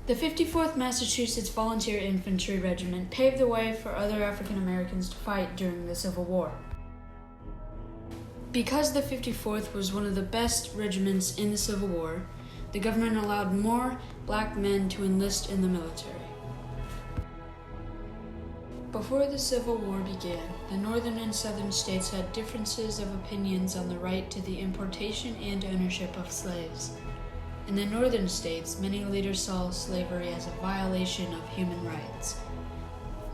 The 54th Massachusetts Volunteer Infantry Regiment paved the way for other African Americans to fight during the Civil War. Because the 54th was one of the best regiments in the Civil War, the government allowed more black men to enlist in the military. Before the Civil War began, the northern and southern states had differences of opinions on the right to the importation and ownership of slaves. In the northern states, many leaders saw slavery as a violation of human rights.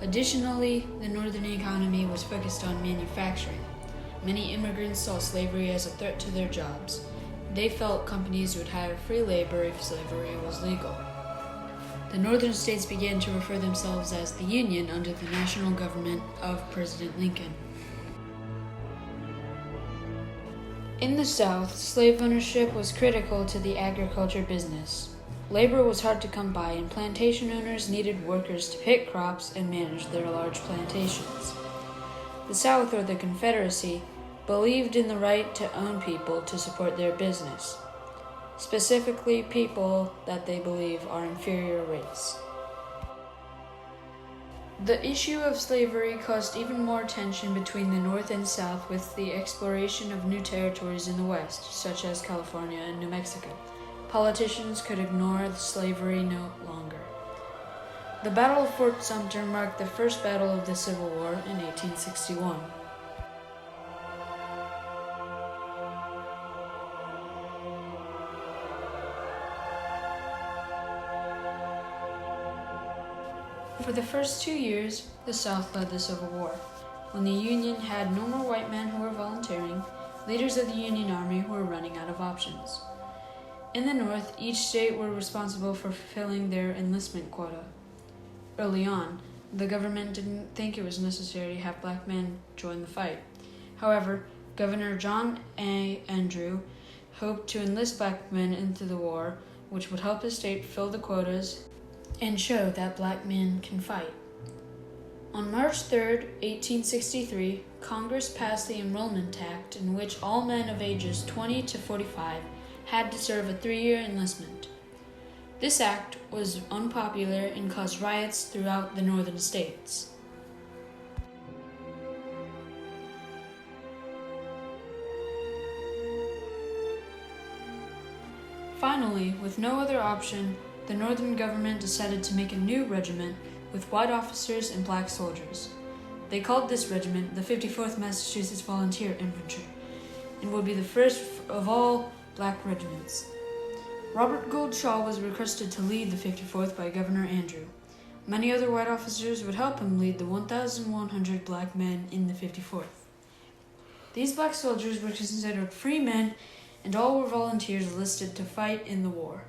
Additionally, the northern economy was focused on manufacturing. Many immigrants saw slavery as a threat to their jobs. They felt companies would hire free labor if slavery was legal. The northern states began to refer themselves as the Union under the national government of President Lincoln. In the South, slave ownership was critical to the agriculture business. Labor was hard to come by, and plantation owners needed workers to pick crops and manage their large plantations. The South, or the Confederacy, believed in the right to own people to support their business, specifically people that they believe are inferior race. The issue of slavery caused even more tension between the North and South with the exploration of new territories in the West, such as California and New Mexico. Politicians could ignore slavery no longer. The Battle of Fort Sumter marked the first battle of the Civil War in 1861. For the first 2 years, the South led the Civil War. When the Union had no more white men who were volunteering, leaders of the Union Army were running out of options. In the North, each state were responsible for fulfilling their enlistment quota. Early on, the government didn't think it was necessary to have black men join the fight. However, Governor John A. Andrew hoped to enlist black men into the war, which would help his state fill the quotas and show that black men can fight. On March 3, 1863, Congress passed the Enrollment Act, in which all men of ages 20 to 45 had to serve a 3-year enlistment. This act was unpopular and caused riots throughout the northern states. Finally, with no other option, the northern government decided to make a new regiment with white officers and black soldiers. They called this regiment the 54th Massachusetts Volunteer Infantry, and would be the first of all black regiments. Robert Gould Shaw was requested to lead the 54th by Governor Andrew. Many other white officers would help him lead the 1,100 black men in the 54th. These black soldiers were considered free men, and all were volunteers enlisted to fight in the war.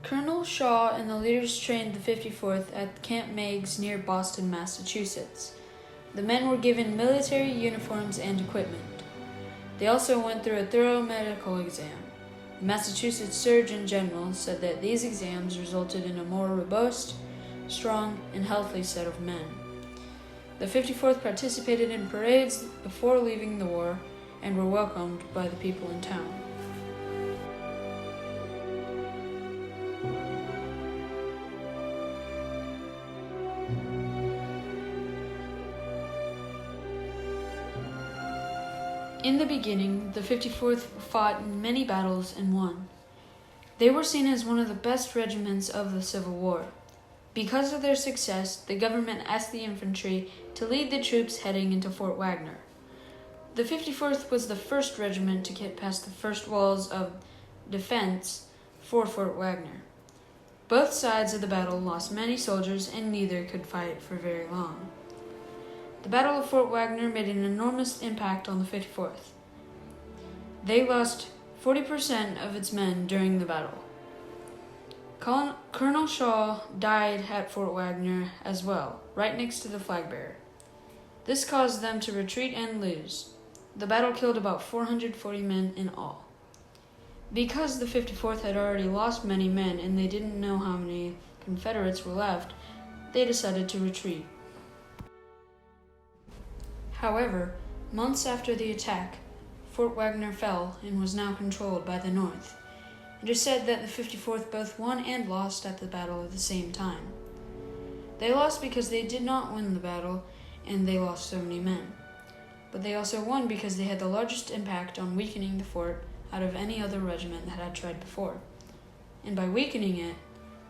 Colonel Shaw and the leaders trained the 54th at Camp Meigs near Boston, Massachusetts. The men were given military uniforms and equipment. They also went through a thorough medical exam. The Massachusetts Surgeon General said that these exams resulted in a more robust, strong, and healthy set of men. The 54th participated in parades before leaving the war and were welcomed by the people in town. In the beginning, the 54th fought in many battles and won. They were seen as one of the best regiments of the Civil War. Because of their success, the government asked the infantry to lead the troops heading into Fort Wagner. The 54th was the first regiment to get past the first walls of defense for Fort Wagner. Both sides of the battle lost many soldiers, and neither could fight for very long. The Battle of Fort Wagner made an enormous impact on the 54th. They lost 40% of its men during the battle. Colonel Shaw died at Fort Wagner as well, right next to the flag bearer. This caused them to retreat and lose. The battle killed about 440 men in all. Because the 54th had already lost many men and they didn't know how many Confederates were left, they decided to retreat. However, months after the attack, Fort Wagner fell and was now controlled by the North. It is said that the 54th both won and lost at the battle at the same time. They lost because they did not win the battle and they lost so many men. But they also won because they had the largest impact on weakening the fort out of any other regiment that had tried before. And by weakening it,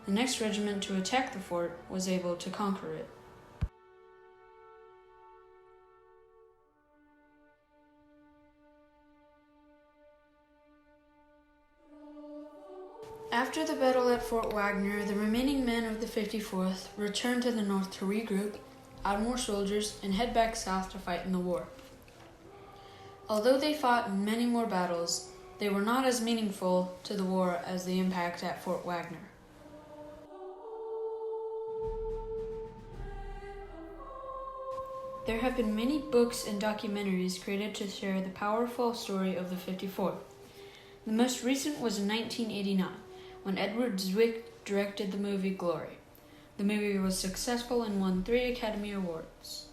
the next regiment to attack the fort was able to conquer it. After the battle at Fort Wagner, the remaining men of the 54th returned to the north to regroup, add more soldiers, and head back south to fight in the war. Although they fought in many more battles, they were not as meaningful to the war as the impact at Fort Wagner. There have been many books and documentaries created to share the powerful story of the 54th. The most recent was in 1989, when Edward Zwick directed the movie Glory. The movie was successful and won 3 Academy Awards.